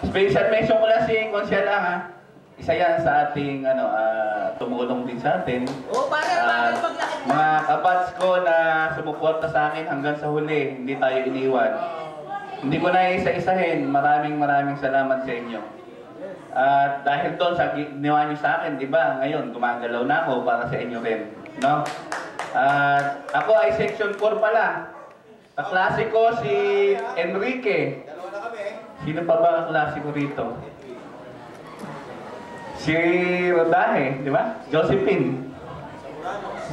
Special mention ko lang si Consiel lang ha. Isa yan sa ating tumulong din sa atin. Mga kabats ko na sumuporta sa akin hanggang sa huli, hindi tayo iniwan. Hindi ko na isa-isahin. Maraming salamat sa inyo. At dahil doon sa ginawa niyo sa akin, di ba? Ngayon, gumagalaw na ako para sa inyo rin. No? At ako ay section 4 pala. Kaklase ko si Enrique. Sino pa ba kaklase ko rito? Si Rodaje, di ba? Josephine.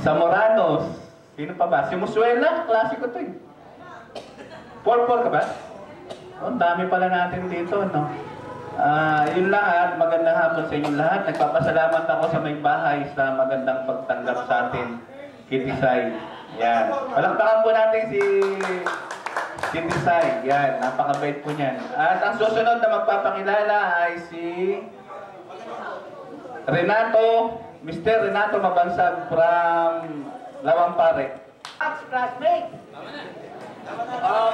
Zamoranos. Sino pa ba? Si Musuela, kaklase ko to eh. 4-4 ka ba? Oh, dami pala natin dito, no? Yun lahat, magandang hapon sa inyong lahat. Nagpapasalamat ako sa may bahay sa magandang pagtanggap sa atin, Kitisay. Yan. Palakpakan po natin si Kitisay. Yan, napakabait po niyan. At ang susunod na magpapakilala ay si Renato, Mr. Renato Mabansag from Lawang Pare. Classmate!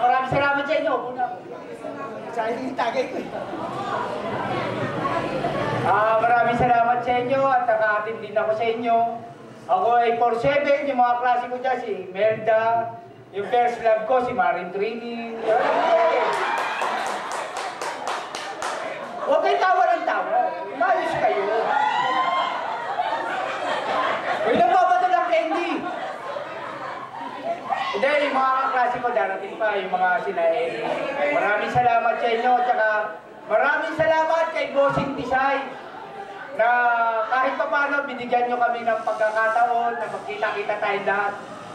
Maraming salamat sa inyo. Maraming salamat sa inyo at nakaatin din ako sa inyo. Ako ay 4-7, yung mga klase ko dyan, si Melda, yung first love ko, si Marin Trini. Huwag kayo tawa ng tawa. Mayos kayo. Uy, nagpapato ng candy. Hindi, yung mga kaklase ko darating pa, yung mga sila Maraming salamat sa inyo, tsaka maraming salamat kay Bossing Tisay na kahit pa paano binigyan nyo kami ng pagkakataon na magkita-kita tayong lahat.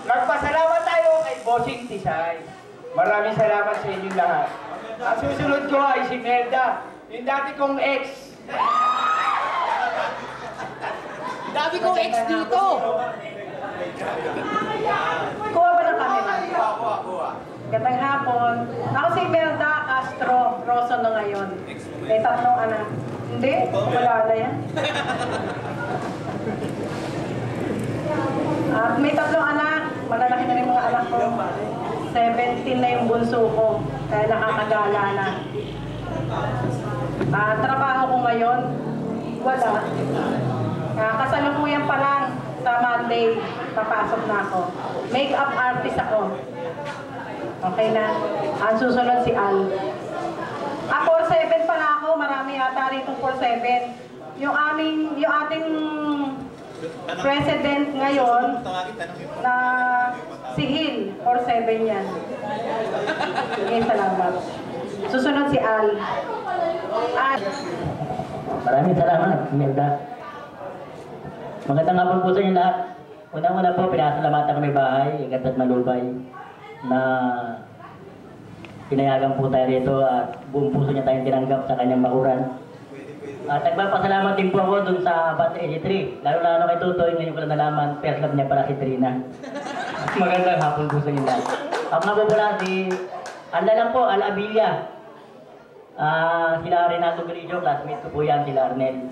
Nagpasalamat tayo kay Bossing Tisay. Maraming salamat sa inyo lahat. Ang susunod ko ay si Melda, yung dati kong ex. Dami kong ex dito! Kuha ba ng camera? Gandang hapon. Ako si Melda Castro, Rosso na ngayon. May 3 anak. Hindi? Wala na yan. At may 3 anak. Malalaki na rin mga anak ko. 17 na yung bunso ko. Kaya nakakagala na. Trabaho ko ngayon, wala. Kasalukuyan pa lang sa Monday, papasok na ako. Make-up artist ako. Okay na. Ang susunod si Al. 4-7 pala ako. Marami yata rito 4-7. Yung ating president ngayon na si Hill, 4-7 yan. Sige, salamat. Susunod si Al. Maraming salamat, Melda. Magandang hapon po sa inyo lahat. Unang-una po, pinasalamatan kami bahay, Igat at Malubay, na pinayagan po tayo rito at buong puso niya tayong tinanggap sa kanyang bakuran. At nagpapasalamat din po ako dun sa Bat 83. Lalo-lalo kay Tutoy, ngayon ko lang nalaman, first love niya para si Trina. Magandang hapon po sa inyo lahat. Ako na po pala si Anda lang po, Al Abilia. Sila Renato Grillo, classmate ko po yan, sila Arnel.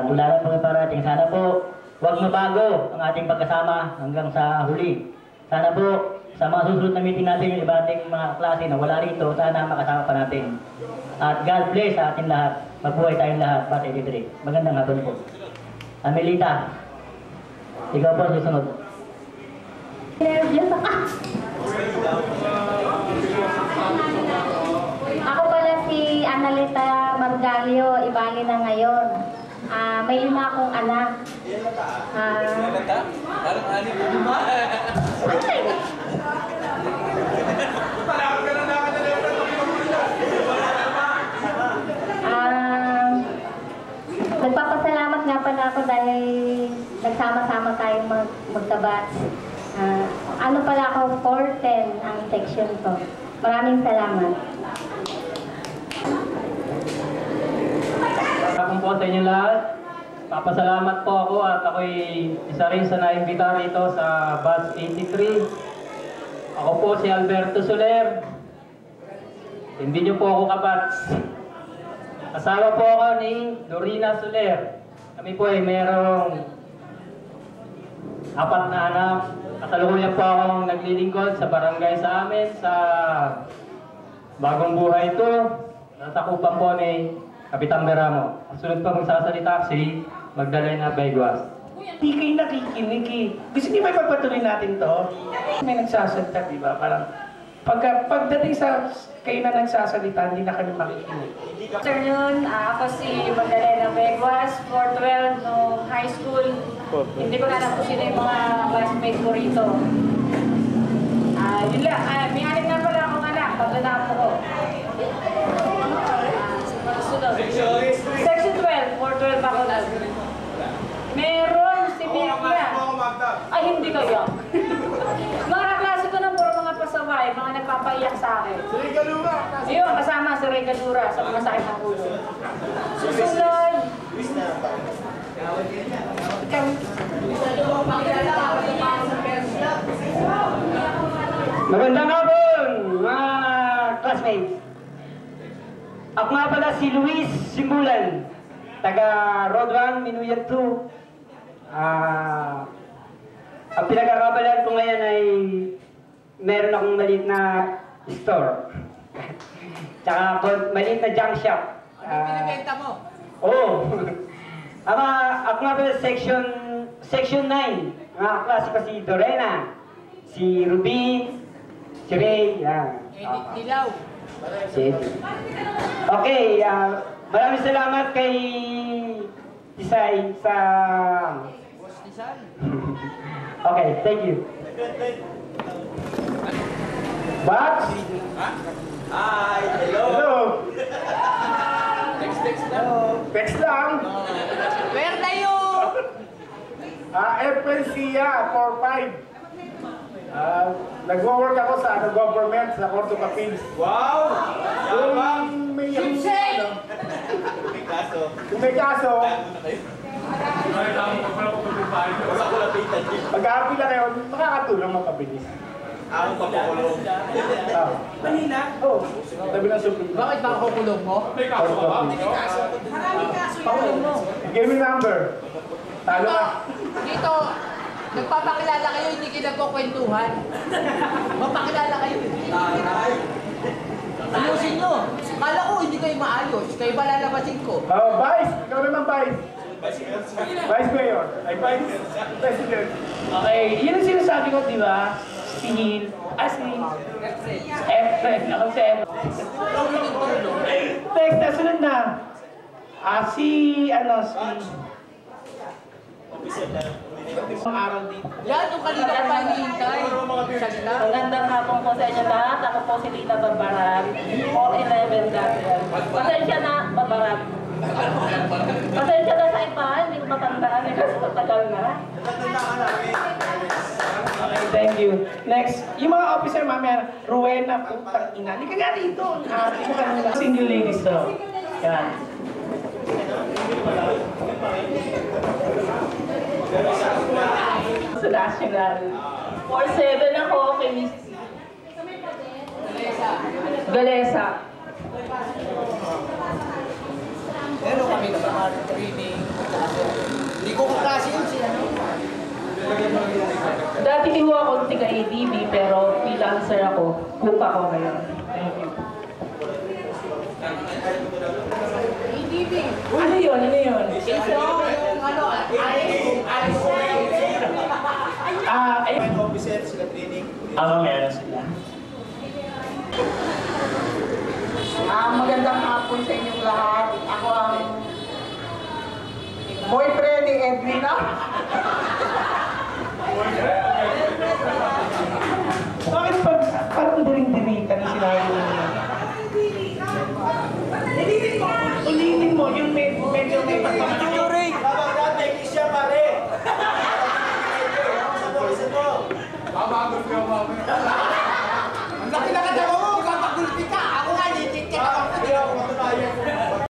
Mula na po parating. Sana po, huwag mabago ang ating pagkasama hanggang sa huli. Sana po, sa mga susunod na meeting natin, yung iba ating mga klase na wala rito, sana makasama pa natin. At God bless sa ating lahat. Mabuhay tayong lahat, Bat 83. Magandang hapon po. Amelita, ikaw po susunod. Ako pala si Analita Margalio, ibali na ngayon. May 5 akong anak. Nagpapasalamat nga pala ako dahil nagsama-sama tayong magtabats. Ano pala ako, 410 ang section ko. Maraming salamat. Hapon po sa inyo lahat. Papasalamat po ako at ako'y isa rin sa naimbita rito sa Batch 83. Ako po si Alberto Soler. Hindi niyo po ako kabats. Asawa po ako ni Dorina Soler. Kami po ay merong 4 na anak. Kasalukuyan po akong naglilingkod sa barangay sa amin sa Bagong Buhay ito. Takupan po ni Kapitan Beramo. Ang sunod pa magsasalita si Magdalena Beguas. Hindi kayo nakikinig eh. Gusto niyo ba ipagpatuloy natin to? May nagsasalita, di ba? Parang pagdating sa kayo na nagsasalita, hindi na kami makikinig. Good afternoon, ako si Magdalena Beguas, 412 nung high school. Hindi ko na alam kung sino yung mga classmates ko rito. Yun lang, may anim na pala akong anak, pagkanapo ko. Section 12, 412 ako lang. Meron si Mia. Ay, hindi kayo. Mga klase ko ng puro mga pasaway, mga nagpapaiyak sa akin. Si Ray Galura. Yun, kasama si Ray Galura sa mga sakit ng ulo. Susunod. Magandang hapon, mga classmates. Ako nga pala si Luis Simbulan, taga Road 1, Minuyan 2. Ang pinagkakabalan ko ngayon ay meron akong maliit na store. Tsaka maliit na junk shop. Ano pinibenta mo? Oo. Ako nga pala section 9. Mga klase ko si Dorena, si Ruby, si Ray, yan. Edit Dilaw. Okay, maraming salamat kay Tisay sa... Boss Tisay. Okay, thank you. Box? Hi! Hello! Hello! Text lang. Text lang. Where na yun? FNCA 45. Nagwo-work ako sa government, sa Court of Appeals. Wow! Kung may kaso, pag-aapi na kayo, makakatulong mapabilis. Ako papakulong. Manila? Oo. Sabi ng Supreme Court. Bakit ba ako kulong mo? Court of Appeals. Maraming kaso yun. Give me number. Talo ka. Dito, nagpapakilala kayo, hindi kayo nagkukwentuhan. Mapakilala kayo. Ayusin nyo. Kala ko hindi kayo maayos. Kayo ba lalabasin ko? Vice. Ikaw naman, Vice. Vice Mayor. Ay, Vice President. Okay, yun ang sinasabi ko, di ba? Si Hill, si Efren, ako si Efren. Next, nasunod na. Si araw dito. Yan yung kanina ko pa hinihintay. Salita. Magandang hapon po sa inyo lahat. Ako po si Lita Barbaran, 411 Gabriel. Pasensya na, Barbaran. Pasensya na sa iba, hindi ko matandaan eh kasi matagal na. Okay, thank you. Next, yung mga officer mamaya, Rowena, putang ina. Hindi ka nga dito. Hindi mo kanina. Single ladies to. Yan. Sa national. 4-7 ako kay Miss Galesa. Pero kami na ba training? Hindi ko kaklase yun siya. Dati hindi ako tiga ADB pero freelancer ako. Cook ako ngayon. Thank you. ADB. Ano yun? Ano yun? Ito yung ano, Officer sila training. Meron sila. Magandang hapon sa inyong lahat. Ako ang boyfriend ni Edwina. Bakit parang diring-dirikan na sinabi mo niya? Ulitin mo, yung medyo may pagpapalaki. Habang dati, kisya pa rin. Sa mo. ang laki na ka